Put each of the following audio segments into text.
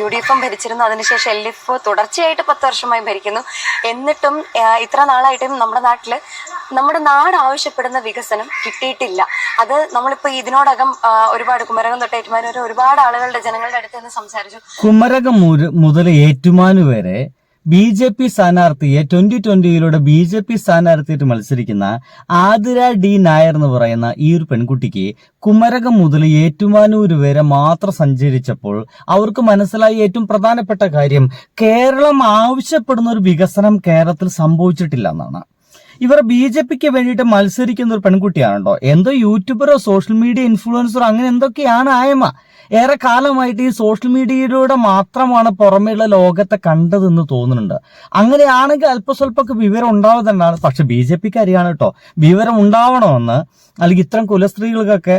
UDF ഭരിച്ചിരുന്നു. അതിനുശേഷം LDF തുടർച്ചയായിട്ട് 10 വർഷമായി ഭരിക്കുന്നു. എന്നിട്ടും ഇത്ര നാളായിട്ടും നമ്മുടെ നാട് ആവശ്യപ്പെടുന്ന വികസനം കിട്ടിയിട്ടില്ല. അത് നമ്മളിപ്പോ ഇതിനോടകം ഒരുപാട് കുമരകം തൊട്ട് ഏറ്റുമാനൂർ വരെ ഒരുപാട് ആളുകളുടെ ജനങ്ങളുടെ അടുത്ത് നിന്ന് സംസാരിച്ചു. കുമരകം മുതൽ ഏറ്റുമാനൂർ വരെ BJP സ്ഥാനാർത്ഥിയെ 2020 BJP സ്ഥാനാർത്ഥിയായിട്ട് മത്സരിക്കുന്ന ആതിര D നായർ എന്ന് പറയുന്ന ഈ ഒരു പെൺകുട്ടിക്ക് കുമരകം മുതൽ ഏറ്റുമാനൂർ വരെ മാത്രം സഞ്ചരിച്ചപ്പോൾ അവർക്ക് മനസ്സിലായ ഏറ്റവും പ്രധാനപ്പെട്ട കാര്യം കേരളം ആവശ്യപ്പെടുന്ന ഒരു വികസനം കേരളത്തിൽ സംഭവിച്ചിട്ടില്ല എന്നാണ്. ഇവർ BJPക്ക് വേണ്ടിയിട്ട് മത്സരിക്കുന്ന ഒരു പെൺകുട്ടിയാണ് കേട്ടോ. എന്തോ യൂട്യൂബറോ സോഷ്യൽ മീഡിയ ഇൻഫ്ലുവൻസറോ അങ്ങനെ എന്തൊക്കെയാണ് ആയമ. ഏറെ കാലമായിട്ട് ഈ സോഷ്യൽ മീഡിയയിലൂടെ മാത്രമാണ് പുറമേയുള്ള ലോകത്തെ കണ്ടതെന്ന് തോന്നുന്നുണ്ട്. അങ്ങനെയാണെങ്കിൽ അല്പസ്വല്പമൊക്കെ വിവരം ഉണ്ടാവുന്നതാണ്. പക്ഷെ BJPക്ക് അറിയാണ് കേട്ടോ, വിവരം ഉണ്ടാവണമെന്ന്, അല്ലെങ്കിൽ ഇത്തരം കുലസ്ത്രീകൾക്കൊക്കെ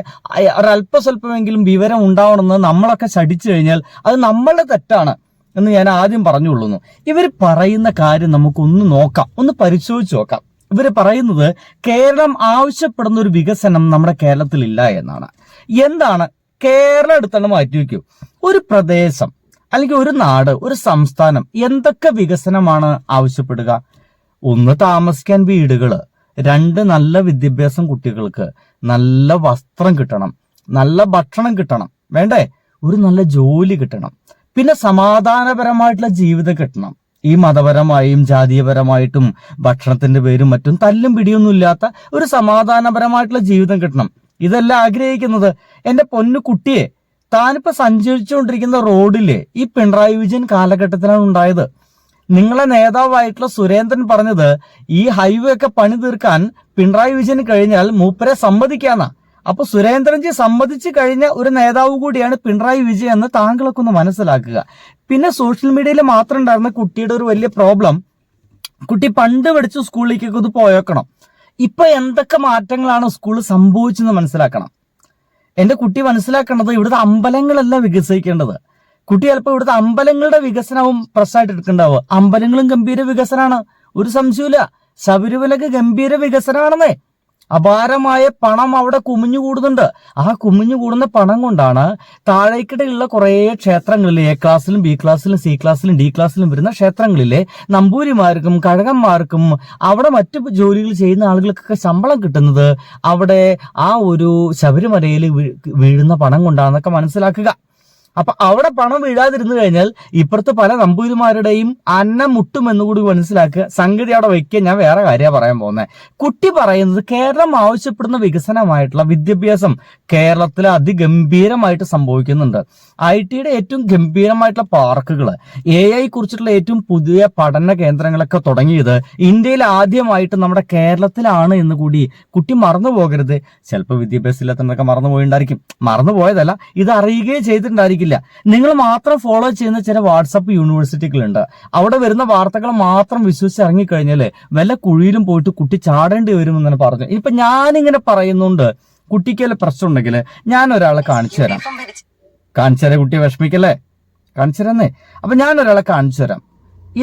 ഒരല്പസ്വല്പമെങ്കിലും വിവരം ഉണ്ടാവണമെന്ന് നമ്മളൊക്കെ ശടിച്ചു കഴിഞ്ഞാൽ അത് നമ്മളുടെ തെറ്റാണ് എന്ന് ഞാൻ ആദ്യം പറഞ്ഞുകൊള്ളുന്നു. ഇവർ പറയുന്ന കാര്യം നമുക്കൊന്ന് നോക്കാം, ഒന്ന് പരിശോധിച്ച് നോക്കാം. ഇവർ പറയുന്നത് കേരളം ആവശ്യപ്പെടുന്ന ഒരു വികസനം നമ്മുടെ കേരളത്തിൽ ഇല്ല എന്നാണ്. എന്താണ് കേരളം എടുത്താണ് മാറ്റി വയ്ക്കൂ. ഒരു പ്രദേശം അല്ലെങ്കിൽ ഒരു നാട്, ഒരു സംസ്ഥാനം എന്തൊക്കെ വികസനമാണ് ആവശ്യപ്പെടുക? ഒന്ന്, താമസിക്കാൻ വീടുകള്. രണ്ട്, നല്ല വിദ്യാഭ്യാസം കുട്ടികൾക്ക്, നല്ല വസ്ത്രം കിട്ടണം, നല്ല ഭക്ഷണം കിട്ടണം, വേണ്ടേ? ഒരു നല്ല ജോലി കിട്ടണം, പിന്നെ സമാധാനപരമായിട്ടുള്ള ജീവിതം കിട്ടണം. ഈ മതപരമായും ജാതീയപരമായിട്ടും ഭക്ഷണത്തിന്റെ പേരും മറ്റും തല്ലും പിടിയൊന്നും ഇല്ലാത്ത ഒരു സമാധാനപരമായിട്ടുള്ള ജീവിതം കിട്ടണം. ഇതെല്ലാം ആഗ്രഹിക്കുന്നത്. എന്റെ പൊന്നു കുട്ടിയെ, താനിപ്പോ സഞ്ചരിച്ചുകൊണ്ടിരിക്കുന്ന റോഡില് ഈ പിണറായി വിജയൻ കാലഘട്ടത്തിലാണ് ഉണ്ടായത്. നിങ്ങളെ നേതാവായിട്ടുള്ള സുരേന്ദ്രൻ പറഞ്ഞത് ഈ ഹൈവേ ഒക്കെ പണി തീർക്കാൻ പിണറായി വിജയന് കഴിഞ്ഞാൽ മൂപ്പരെ സമ്മതിക്കാന്നാ. അപ്പൊ സുരേന്ദ്രൻജി സമ്മതിച്ചു കഴിഞ്ഞ ഒരു നേതാവ് കൂടിയാണ് പിണറായി വിജയൻ എന്ന് താങ്കളൊക്കെ ഒന്ന് മനസ്സിലാക്കുക. പിന്നെ സോഷ്യൽ മീഡിയയിൽ മാത്രം ഉണ്ടായിരുന്ന കുട്ടിയുടെ ഒരു വലിയ പ്രോബ്ലം, കുട്ടി പണ്ട് പഠിച്ച സ്കൂളിലേക്കൊക്കെ ഒന്ന് പോയേക്കണം. ഇപ്പൊ എന്തൊക്കെ മാറ്റങ്ങളാണ് സ്കൂളിൽ സംഭവിച്ചെന്ന് മനസ്സിലാക്കണം. എന്റെ കുട്ടി മനസ്സിലാക്കേണ്ടത് ഇവിടുത്തെ അമ്പലങ്ങളല്ല വികസിക്കേണ്ടത്. കുട്ടി ചിലപ്പോൾ ഇവിടുത്തെ അമ്പലങ്ങളുടെ വികസനവും പ്രശ്നമായിട്ട് എടുക്കേണ്ടാവുക. അമ്പലങ്ങളും ഗംഭീര വികസനമാണ്, ഒരു സംശയമില്ല. ശബരിമലക്ക് ഗംഭീര വികസനമാണെന്നേ. അപാരമായ പണം അവിടെ കുമിഞ്ഞു കൂടുന്നുണ്ട്. ആ കുമിഞ്ഞു കൂടുന്ന പണം കൊണ്ടാണ് താഴേക്കിടയിലുള്ള കുറെ ക്ഷേത്രങ്ങളിൽ A ക്ലാസ്സിലും B ക്ലാസ്സിലും C ക്ലാസ്സിലും D ക്ലാസ്സിലും വരുന്ന ക്ഷേത്രങ്ങളിലെ നമ്പൂരിമാർക്കും കഴകന്മാർക്കും അവിടെ മറ്റു ജോലികൾ ചെയ്യുന്ന ആളുകൾക്കൊക്കെ ശമ്പളം കിട്ടുന്നത് അവിടെ ആ ഒരു ശബരിമലയിൽ വീഴുന്ന പണം കൊണ്ടാണെന്നൊക്കെ മനസ്സിലാക്കുക. അപ്പൊ അവിടെ പണം വീഴാതിരുന്നു കഴിഞ്ഞാൽ ഇപ്പുറത്ത് പല നമ്പൂതിരിമാരുടെയും അന്നം മുട്ടുമെന്നുകൂടി മനസ്സിലാക്കുക. സംഗതി അവിടെ വയ്ക്കുക. ഞാൻ വേറെ കാര്യമാണ് പറയാൻ പോകുന്നത്. കുട്ടി പറയുന്നത് കേരളം ആവശ്യപ്പെടുന്ന വികസനമായിട്ടുള്ള വിദ്യാഭ്യാസം കേരളത്തിൽ അതിഗംഭീരമായിട്ട് സംഭവിക്കുന്നുണ്ട്. IT-യുടെ ഏറ്റവും ഗംഭീരമായിട്ടുള്ള പാർക്കുകൾ, AI കുറിച്ചിട്ടുള്ള ഏറ്റവും പുതിയ പഠന കേന്ദ്രങ്ങളൊക്കെ തുടങ്ങിയത് ഇന്ത്യയിൽ ആദ്യമായിട്ട് നമ്മുടെ കേരളത്തിലാണ് എന്ന് കൂടി കുട്ടി മറന്നു പോകരുത്. ചിലപ്പോൾ വിദ്യാഭ്യാസം ഇല്ലാത്തതൊക്കെ മറന്നുപോയിണ്ടായിരിക്കും. മറന്നുപോയതല്ല, ഇത് അറിയുകയും ചെയ്തിട്ടുണ്ടായിരിക്കും. നിങ്ങൾ മാത്രം ഫോളോ ചെയ്യുന്ന ചില വാട്സപ്പ് യൂണിവേഴ്സിറ്റികളുണ്ട്. അവിടെ വരുന്ന വാർത്തകൾ മാത്രം വിശ്വസിച്ച് ഇറങ്ങിക്കഴിഞ്ഞാല് വല്ല കുഴിയിലും പോയിട്ട് കുട്ടി ചാടേണ്ടി വരുമെന്നാണ് പറഞ്ഞു. ഇനിയിപ്പൊ ഞാനിങ്ങനെ പറയുന്നുണ്ട്, കുട്ടിക്ക് വല്ല പ്രശ്നം ഉണ്ടെങ്കിൽ ഞാൻ ഒരാളെ കാണിച്ചു തരാം. കുട്ടിയെ വിഷമിക്കല്ലേ, കാണിച്ചു തരാന്നേ. അപ്പൊ ഞാൻ ഒരാളെ കാണിച്ചു തരാം.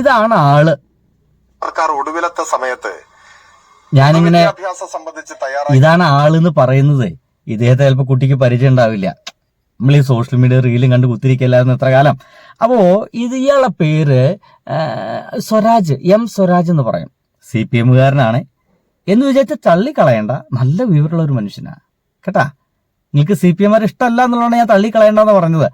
ഇതാണ് ആള്. സർക്കാർ ഒടുവിലത്തെ സമയത്ത് ഞാനിങ്ങനെ ഇതാണ് ആളെന്ന് പറയുന്നത്. ഇദ്ദേഹത്തെ ചിലപ്പോ കുട്ടിക്ക് പരിചയം ഉണ്ടാവില്ല. നമ്മൾ ഈ സോഷ്യൽ മീഡിയ റീലും കണ്ട് കുത്തിരിക്കല്ലായിരുന്നു എത്ര കാലം. അപ്പോ ഇയാളുടെ പേര് സ്വരാജ്, M സ്വരാജ് എന്ന് പറയും. CPM-കാരനാണ് എന്ന് വിചാരിച്ച് തള്ളിക്കളയണ്ട. നല്ല വിവരമുള്ള ഒരു മനുഷ്യനാ കേട്ടാ. നിങ്ങൾക്ക് CPM-മാരെ ഇഷ്ടമല്ല എന്നുള്ളതാണ് ഞാൻ തള്ളിക്കളയണ്ടെന്ന് പറഞ്ഞത്.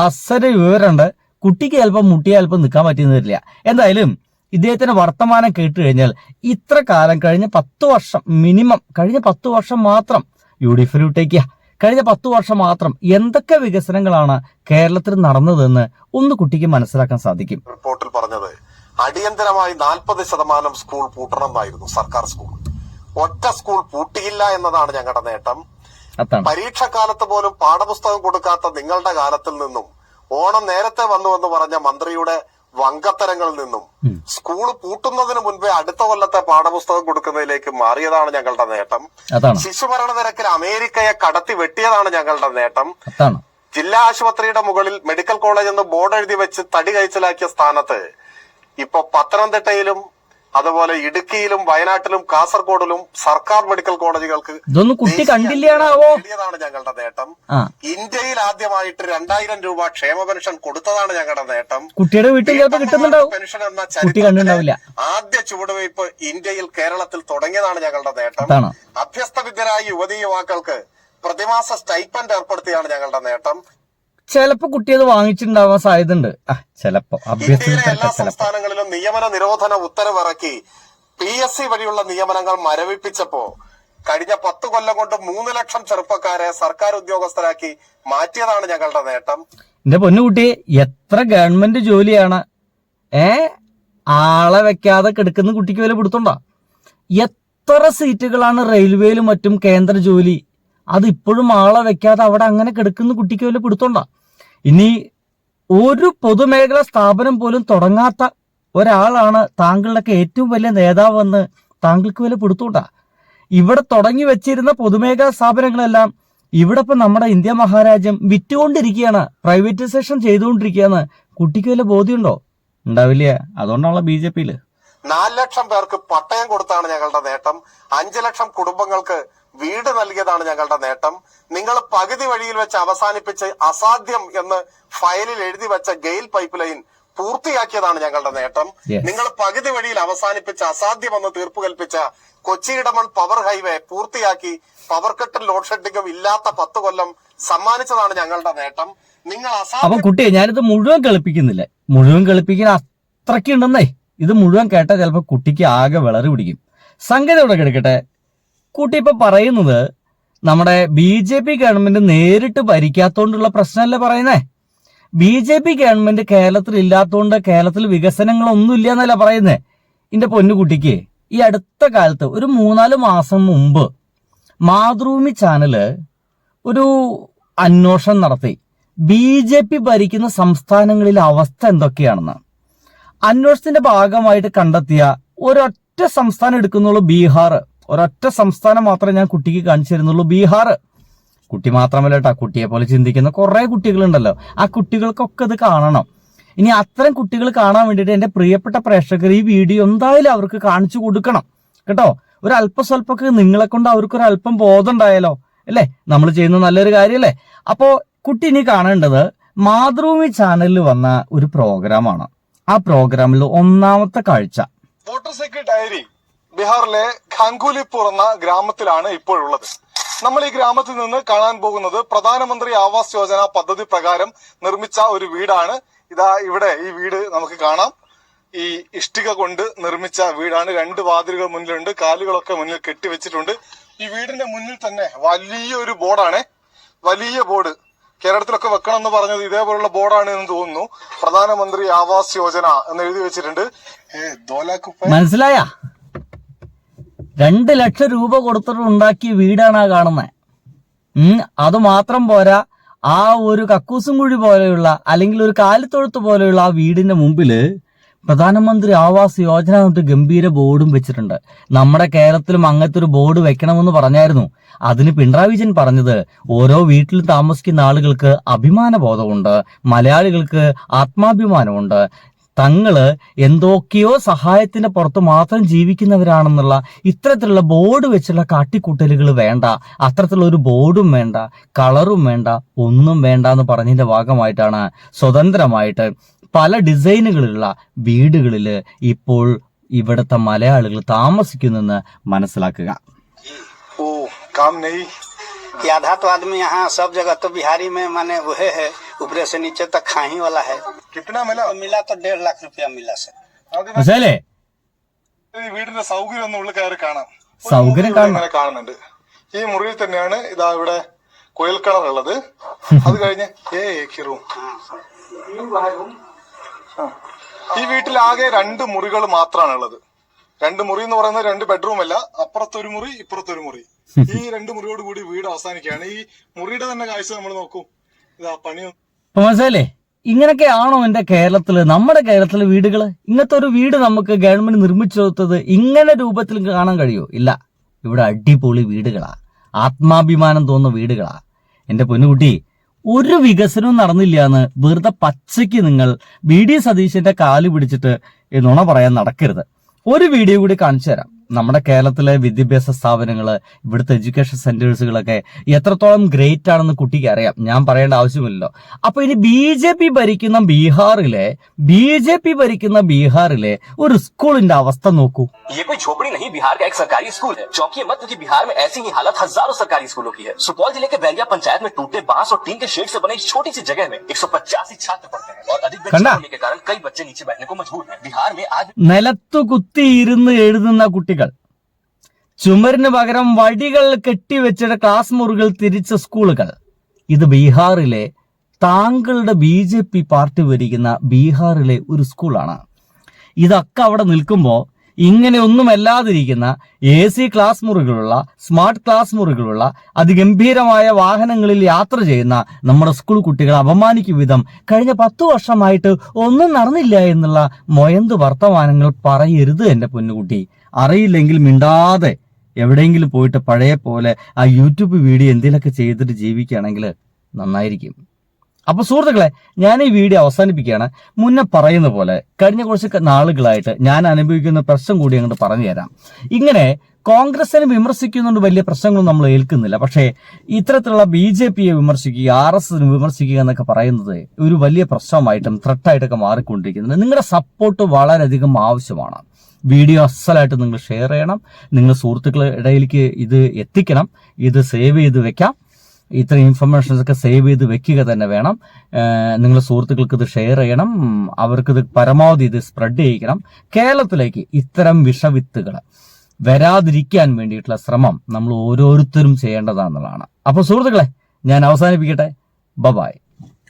അസര വിവരമുണ്ട്. കുട്ടിക്ക് ചിലപ്പോൾ മുട്ടിയാൽ ചിലപ്പോൾ നിൽക്കാൻ പറ്റിയെന്ന് വരില്ല. എന്തായാലും ഇദ്ദേഹത്തിന്റെ വർത്തമാനം കേട്ട് കഴിഞ്ഞാൽ ഇത്ര കാലം കഴിഞ്ഞ 10 വർഷം മിനിമം, കഴിഞ്ഞ 10 വർഷം മാത്രം UDF വിട്ടേക്കുക, കഴിഞ്ഞ 10 വർഷം മാത്രം എന്തൊക്കെ വികസനങ്ങളാണ് കേരളത്തിൽ നടന്നതെന്ന് ഒന്ന് കുട്ടിക്ക് മനസ്സിലാക്കാൻ സാധിക്കും. റിപ്പോർട്ടിൽ പറഞ്ഞത് അടിയന്തരമായി 40% സ്കൂൾ പൂട്ടണമെന്നായിരുന്നു. സർക്കാർ സ്കൂൾ, ഒറ്റ സ്കൂൾ പൂട്ടിയില്ല എന്നതാണ് ഞങ്ങളുടെ നേട്ടം. പരീക്ഷക്കാലത്ത് പോലും പാഠപുസ്തകം കൊടുക്കാത്ത നിങ്ങളുടെ കാലത്തിൽ നിന്നും ഓണം നേരത്തെ വന്നുവെന്ന് പറഞ്ഞ മന്ത്രിയുടെ വങ്കത്തരങ്ങളിൽ നിന്നും സ്കൂൾ പൂട്ടുന്നതിന് മുൻപേ അടുത്ത കൊല്ലത്തെ പാഠപുസ്തകം കൊടുക്കുന്നതിലേക്ക് മാറിയതാണ് ഞങ്ങളുടെ നേട്ടം. ശിശുമരണ നിരക്കിൽ അമേരിക്കയെ കടത്തി വെട്ടിയതാണ് ഞങ്ങളുടെ നേട്ടം. ജില്ലാ ആശുപത്രിയുടെ മുകളിൽ മെഡിക്കൽ കോളേജ് എന്ന് ബോർഡ് എഴുതി വെച്ച് തടി കൈച്ചലാക്കിയ സ്ഥാനത്ത് ഇപ്പൊ പത്തനംതിട്ടയിലും അതുപോലെ ഇടുക്കിയിലും വയനാട്ടിലും കാസർഗോഡിലും സർക്കാർ മെഡിക്കൽ കോളേജുകൾക്ക് ഇതൊന്നും കുട്ടി കണ്ടില്ലാണാവോ നേടിയതാണ് ഞങ്ങളുടെ നേട്ടം. ഇന്ത്യയിൽ ആദ്യമായിട്ട് 2000 രൂപ ക്ഷേമ പെൻഷൻ കൊടുത്തതാണ് ഞങ്ങളുടെ നേട്ടം. കുട്ടിയുടെ വീട്ടിൽ കിട്ടുന്നുണ്ടാവും. പെൻഷൻ എന്ന ചരിത്രത്തിലെ ആദ്യ ചുവടുവയ്പ് ഇന്ത്യയിൽ കേരളത്തിൽ തുടങ്ങിയതാണ് ഞങ്ങളുടെ നേട്ടം. അഭ്യസ്ത വിദ്യരായ യുവതീ യുവാക്കൾക്ക് പ്രതിമാസ സ്റ്റൈപ്പൻഡ് ഏർപ്പെടുത്തിയാണ് ഞങ്ങളുടെ നേട്ടം. ചിലപ്പോ കുട്ടി അത് വാങ്ങിച്ചിട്ടുണ്ടാവാൻ സാധ്യതയുണ്ട്. ചിലപ്പോ ഇന്ത്യയിലെ എല്ലാ സംസ്ഥാനങ്ങളിലും നിയമന നിരോധന ഉത്തരവിറക്കി PSC വഴിയുള്ള നിയമനങ്ങൾ മരവിപ്പിച്ചപ്പോ കഴിഞ്ഞ 10 കൊല്ലം കൊണ്ട് 3 ലക്ഷം ചെറുപ്പക്കാരെ സർക്കാർ ഉദ്യോഗസ്ഥരാക്കി മാറ്റിയതാണ് ഞങ്ങളുടെ നേട്ടം. എന്റെ പൊന്നുകുട്ടി, എത്ര ഗവൺമെന്റ് ജോലിയാണ് ആളെ വെക്കാതെ കിടക്കുന്ന കുട്ടിക്ക് വില പിടുത്തുണ്ടോ? എത്ര സീറ്റുകളാണ് റെയിൽവേയിലും മറ്റും കേന്ദ്ര ജോലി, അതിപ്പോഴും ആളെ വെക്കാതെ അവിടെ അങ്ങനെ കിടക്കുന്ന കുട്ടിക്ക് വില പിടുത്തുണ്ടോ? ഇനി ഒരു പൊതുമേഖലാ സ്ഥാപനം പോലും തുടങ്ങാത്ത ഒരാളാണ് താങ്കളുടെ ഏറ്റവും വലിയ നേതാവെന്ന് താങ്കൾക്ക് വില പിടുത്തൂട്ടാ. ഇവിടെ തുടങ്ങി വെച്ചിരുന്ന പൊതുമേഖലാ സ്ഥാപനങ്ങളെല്ലാം ഇവിടെ ഇപ്പൊ നമ്മുടെ ഇന്ത്യ മഹാരാജ്യം വിറ്റുകൊണ്ടിരിക്കുകയാണ്, പ്രൈവറ്റൈസേഷൻ ചെയ്തുകൊണ്ടിരിക്കുകയാണ്. കുട്ടിക്ക് വല്ല ബോധ്യമുണ്ടോ? ഉണ്ടാവില്ല. അതുകൊണ്ടാണല്ലോ BJP-യില് 4 ലക്ഷം പേർക്ക് പട്ടയം കൊടുത്താണ് ഞങ്ങളുടെ നേട്ടം. 5 ലക്ഷം കുടുംബങ്ങൾക്ക് വീട് നൽകിയതാണ് ഞങ്ങളുടെ നേട്ടം. നിങ്ങൾ പകുതി വഴിയിൽ വെച്ച് അവസാനിപ്പിച്ച് അസാധ്യം എന്ന് ഫയലിൽ എഴുതി വെച്ച ഗെയിൽ പൈപ്പ് ലൈൻ പൂർത്തിയാക്കിയതാണ് ഞങ്ങളുടെ നേട്ടം. നിങ്ങൾ പകുതി വഴിയിൽ അവസാനിപ്പിച്ച് അസാധ്യമെന്ന് തീർപ്പ് കൽപ്പിച്ച കൊച്ചി ഇടമൺ പവർ ഹൈവേ പൂർത്തിയാക്കി പവർ കട്ടും ലോഡ് ഷെഡിങ്ങും ഇല്ലാത്ത 10 കൊല്ലം സമ്മാനിച്ചതാണ് ഞങ്ങളുടെ നേട്ടം. നിങ്ങൾ അപ്പൊ കുട്ടിയെ ഞാനിത് മുഴുവൻ കളിപ്പിക്കുന്നില്ല, മുഴുവൻ കളിപ്പിക്കാൻ അത്രയ്ക്കുണ്ടെന്നേ. ഇത് മുഴുവൻ കേട്ടാൽ ചിലപ്പോ കുട്ടിക്ക് ആകെ വിളറി പിടിക്കും. സംഗതി ഇവിടെ കിടക്കട്ടെ. കുട്ടി ഇപ്പൊ പറയുന്നത് നമ്മുടെ BJP ഗവൺമെന്റ് നേരിട്ട് ഭരിക്കാത്തോണ്ടുള്ള പ്രശ്നമല്ലേ പറയുന്നേ. BJP ഗവൺമെന്റ് കേരളത്തിൽ ഇല്ലാത്തോണ്ട് കേരളത്തിൽ വികസനങ്ങളൊന്നുമില്ല എന്നല്ല പറയുന്നേ. എന്റെ പൊന്നുകുട്ടിക്ക് ഈ അടുത്ത കാലത്ത് ഒരു 3-4 മാസം മുമ്പ് മാതൃഭൂമി ചാനല് ഒരു അന്വേഷണം നടത്തി BJP ഭരിക്കുന്ന സംസ്ഥാനങ്ങളിലെ അവസ്ഥ എന്തൊക്കെയാണെന്ന്. അന്വേഷണത്തിന്റെ ഭാഗമായിട്ട് കണ്ടെത്തിയ ഒരൊറ്റ സംസ്ഥാനം എടുക്കുന്നുള്ളൂ, ബീഹാർ. ഒരൊറ്റ സംസ്ഥാനം മാത്രമേ ഞാൻ കുട്ടിക്ക് കാണിച്ചു തരുന്നുള്ളൂ, ബീഹാർ. കുട്ടി മാത്രമല്ല കേട്ടോ, കുട്ടിയെ പോലെ ചിന്തിക്കുന്ന കുറെ കുട്ടികളുണ്ടല്ലോ. ആ കുട്ടികൾക്കൊക്കെ ഇത് കാണണം. ഇനി അത്തരം കുട്ടികൾ കാണാൻ വേണ്ടിയിട്ട് എന്റെ പ്രിയപ്പെട്ട പ്രേക്ഷകർ ഈ വീഡിയോ എന്തായാലും അവർക്ക് കാണിച്ചു കൊടുക്കണം കേട്ടോ. ഒരു അല്പസ്വല്പൊക്കെ നിങ്ങളെ കൊണ്ട് അവർക്കൊരല്പം ബോധം ഉണ്ടായാലോ അല്ലേ? നമ്മൾ ചെയ്യുന്ന നല്ലൊരു കാര്യമല്ലേ? അപ്പോ കുട്ടി ഇനി കാണേണ്ടത് മാതൃഭൂമി ചാനലിൽ വന്ന ഒരു പ്രോഗ്രാമാണ്. ആ പ്രോഗ്രാമിൽ ഒന്നാമത്തെ കാഴ്ച വോട്ടർ സെക്രട്ടറി ഡയറി ബീഹാറിലെ ഖാങ്കുലിപ്പൂർ എന്ന ഗ്രാമത്തിലാണ് ഇപ്പോഴുള്ളത്. നമ്മൾ ഈ ഗ്രാമത്തിൽ നിന്ന് കാണാൻ പോകുന്നത് പ്രധാനമന്ത്രി ആവാസ് യോജന പദ്ധതി പ്രകാരം നിർമ്മിച്ച ഒരു വീടാണ്. ഇതാ ഇവിടെ ഈ വീട് നമുക്ക് കാണാം. ഈ ഇഷ്ടിക കൊണ്ട് നിർമ്മിച്ച വീടാണ്. 2 വാതിലുകൾ മുന്നിലുണ്ട്, കാലുകളൊക്കെ മുന്നിൽ കെട്ടിവെച്ചിട്ടുണ്ട്. ഈ വീടിന്റെ മുന്നിൽ തന്നെ വലിയൊരു ബോർഡാണ്, വലിയ ബോർഡ്. കേരളത്തിലൊക്കെ വെക്കണം എന്ന് പറഞ്ഞത് ഇതേപോലുള്ള ബോർഡാണ് എന്ന് തോന്നുന്നു. പ്രധാനമന്ത്രി ആവാസ് യോജന എന്ന് എഴുതി വെച്ചിട്ടുണ്ട്. മനസ്സിലായ 2 ലക്ഷം രൂപ കൊടുത്തിട്ട് ഉണ്ടാക്കിയ വീടാണ് ആ കാണുന്നത്. അത് മാത്രം പോരാ, ആ ഒരു കക്കൂസും കുഴി പോലെയുള്ള അല്ലെങ്കിൽ ഒരു കാലിത്തൊഴുത്ത് പോലെയുള്ള ആ വീടിന്റെ മുമ്പില് പ്രധാനമന്ത്രി ആവാസ് യോജന എന്നിട്ട് ഗംഭീര ബോർഡും വെച്ചിട്ടുണ്ട്. നമ്മുടെ കേരളത്തിലും അങ്ങനത്തെ ഒരു ബോർഡ് വെക്കണമെന്ന് പറഞ്ഞായിരുന്നു. അതിന് പിണറായി വിജയൻ പറഞ്ഞത് ഓരോ വീട്ടിലും താമസിക്കുന്ന ആളുകൾക്ക് അഭിമാന ബോധമുണ്ട്, മലയാളികൾക്ക് ആത്മാഭിമാനമുണ്ട്, തങ്ങള് എന്തൊക്കെയോ സഹായത്തിന്റെ പുറത്ത് മാത്രം ജീവിക്കുന്നവരാണെന്നുള്ള ഇത്തരത്തിലുള്ള ബോർഡ് വെച്ചുള്ള കാട്ടിക്കൂട്ടലുകൾ വേണ്ട, അത്തരത്തിലുള്ള ഒരു ബോർഡും വേണ്ട, കളറും വേണ്ട, ഒന്നും വേണ്ട എന്ന് പറഞ്ഞതിന്റെ ഭാഗമായിട്ടാണ് സ്വതന്ത്രമായിട്ട് പല ഡിസൈനുകളുള്ള വീടുകളിൽ ഇപ്പോൾ ഇവിടുത്തെ മലയാളികൾ താമസിക്കുന്നെന്ന് മനസ്സിലാക്കുക. ओ काम नहीं, आधा तो आदमी यहाँ सब जगह तो बिहारी में माने वह है, ऊपर से नीचे तक खाही वाला है. कितना मिला? मिला तो 1.5 लाख रुपया मिला सर. മനസ്സിലേ? ഈ വീടിന്റെ സൗകര്യം ഒന്ന് ഉള്ളിൽ കയറി കാണാം. സൗകര്യം കാണുന്നുണ്ട്. ഈ മുറിയിൽ തന്നെയാണ് ഇതാ ഇവിടെ കുഴൽ കിണർ ഉള്ളത്. അത് കഴിഞ്ഞ് റൂം. ഈ വീട്ടിൽ ആകെ 2 മുറികൾ മാത്രമാണ് ഉള്ളത്. 2 മുറി എന്ന് പറയുന്നത് 2 ബെഡ്റൂം അല്ല, അപ്പുറത്തൊരു മുറി ഇപ്പുറത്തൊരു മുറി. ഈ 2 മുറിയോട് കൂടി വീട് അവസാനിക്കുകയാണ്. ഈ മുറിയുടെ തന്നെ കാഴ്ച നമ്മൾ നോക്കൂ. ഇതാ പണി മനസ്സിലേ? ഇങ്ങനൊക്കെയാണോ എന്റെ കേരളത്തില്, നമ്മുടെ കേരളത്തിലെ വീടുകള്? ഇങ്ങനത്തെ ഒരു വീട് നമുക്ക് ഗവൺമെന്റ് നിർമ്മിച്ചു കൊടുത്തത് ഇങ്ങനെ രൂപത്തിൽ കാണാൻ കഴിയുമോ? ഇല്ല. ഇവിടെ അടിപൊളി വീടുകളാ, ആത്മാഭിമാനം തോന്നുന്ന വീടുകളാ. എന്റെ പൊന്നുകുട്ടി, ഒരു വികസനവും നടന്നില്ല എന്ന് വെറുതെ പച്ചയ്ക്ക് നിങ്ങൾ BD സതീശന്റെ കാല് പിടിച്ചിട്ട് നുണ പറയാൻ നടക്കരുത്. ഒരു വീഡിയോ കൂടി കാണിച്ചു തരാം. നമ്മുടെ കേരളത്തിലെ വിദ്യാഭ്യാസ സ്ഥാപനങ്ങള്, ഇവിടുത്തെ എഡ്യൂക്കേഷൻ സെന്റേഴ്സുകളൊക്കെ എത്രത്തോളം ഗ്രേറ്റ് ആണെന്ന് കുട്ടിക്ക് അറിയാം, ഞാൻ പറയേണ്ട ആവശ്യമില്ലല്ലോ. അപ്പൊ ഇനി ബി ജെ പി ഭരിക്കുന്ന ബീഹാറിലെ ഒരു സ്കൂളിന്റെ അവസ്ഥ നോക്കൂ. ये कोई झोपड़ी नहीं, बिहार का एक सरकारी स्कूल है। चौंकिए मत, क्योंकि बिहार में ऐसी ही हालत हजारों सरकारी स्कूलों की है। सुपौल जिले के बैरिया पंचायत में टूटे बांस और टीन के शेड से बने एक छोटी सी जगह में 185 छात्र पढ़ते हैं और अधिक बच्चे होने के कारण कई बच्चे नीचे बैठने को मजबूर हैं। बिहार में आज നിലത്തു കുത്തിയിരുന്ന് എഴുതുന്ന കുട്ടികൾ, ചുമരിന് പകരം വടികൾ കെട്ടിവെച്ചിട്ട് ക്ലാസ് മുറികൾ തിരിച്ച സ്കൂളുകൾ, ഇത് ബീഹാറിലെ താങ്കളുടെ BJP പാർട്ടി ഭരിക്കുന്ന ബീഹാറിലെ ഒരു സ്കൂളാണ്. ഇതൊക്കെ അവിടെ നിൽക്കുമ്പോൾ ഇങ്ങനെ ഒന്നുമല്ലാതിരിക്കുന്ന AC ക്ലാസ് മുറികളുള്ള, സ്മാർട്ട് ക്ലാസ് മുറികളുള്ള, അതിഗംഭീരമായ വാഹനങ്ങളിൽ യാത്ര ചെയ്യുന്ന നമ്മുടെ സ്കൂൾ കുട്ടികളെ അപമാനിക്കും വിധം കഴിഞ്ഞ 10 വർഷമായിട്ട് ഒന്നും നടന്നില്ല എന്നുള്ള മൊയന്ത് വർത്തമാനങ്ങൾ പറയരുത് എന്റെ പൊന്നുകുട്ടി. അറിയില്ലെങ്കിൽ മിണ്ടാതെ എവിടെയെങ്കിലും പോയിട്ട് പഴയ പോലെ ആ യൂട്യൂബ് വീഡിയോ എന്തെങ്കിലുമൊക്കെ ചെയ്തിട്ട് ജീവിക്കുകയാണെങ്കിൽ നന്നായിരിക്കും. അപ്പൊ സുഹൃത്തുക്കളെ, ഞാൻ ഈ വീഡിയോ അവസാനിപ്പിക്കുകയാണ്. മുന്നേ പറയുന്ന പോലെ കഴിഞ്ഞ കുറച്ച് നാളുകളായിട്ട് ഞാൻ അനുഭവിക്കുന്ന പ്രശ്നം കൂടി അങ്ങോട്ട് പറഞ്ഞു തരാം. ഇങ്ങനെ കോൺഗ്രസിനെ വിമർശിക്കുന്നുണ്ട്, വലിയ പ്രശ്നങ്ങളൊന്നും നമ്മൾ ഏൽക്കുന്നില്ല. പക്ഷേ ഇത്തരത്തിലുള്ള BJPയെ വിമർശിക്കുക, RSSനെ വിമർശിക്കുക എന്നൊക്കെ പറയുന്നത് ഒരു വലിയ പ്രശ്നമായിട്ടും ത്രെട്ടായിട്ടൊക്കെ മാറിക്കൊണ്ടിരിക്കുന്നുണ്ട്. നിങ്ങളുടെ സപ്പോർട്ട് വളരെയധികം ആവശ്യമാണ്. വീഡിയോ അസലായിട്ട് നിങ്ങൾ ഷെയർ ചെയ്യണം, നിങ്ങളുടെ സുഹൃത്തുക്കളുടെ ഇടയിലേക്ക് ഇത് എത്തിക്കണം, ഇത് സേവ് ചെയ്ത് വെക്കാം. ഇത്ര ഇൻഫർമേഷൻസ് ഒക്കെ സേവ് ചെയ്ത് വെക്കുക തന്നെ വേണം. നിങ്ങളുടെ സുഹൃത്തുക്കൾക്ക് ഇത് ഷെയർ ചെയ്യണം, അവർക്കിത് പരമാവധി ഇത് സ്പ്രെഡ് ചെയ്യിക്കണം. കേരളത്തിലേക്ക് ഇത്തരം വിഷവിത്തുകൾ വരാതിരിക്കാൻ വേണ്ടിയിട്ടുള്ള ശ്രമം നമ്മൾ ഓരോരുത്തരും ചെയ്യേണ്ടതാണെന്നുള്ളതാണ്. അപ്പോൾ സുഹൃത്തുക്കളെ, ഞാൻ അവസാനിപ്പിക്കട്ടെ. ബൈ.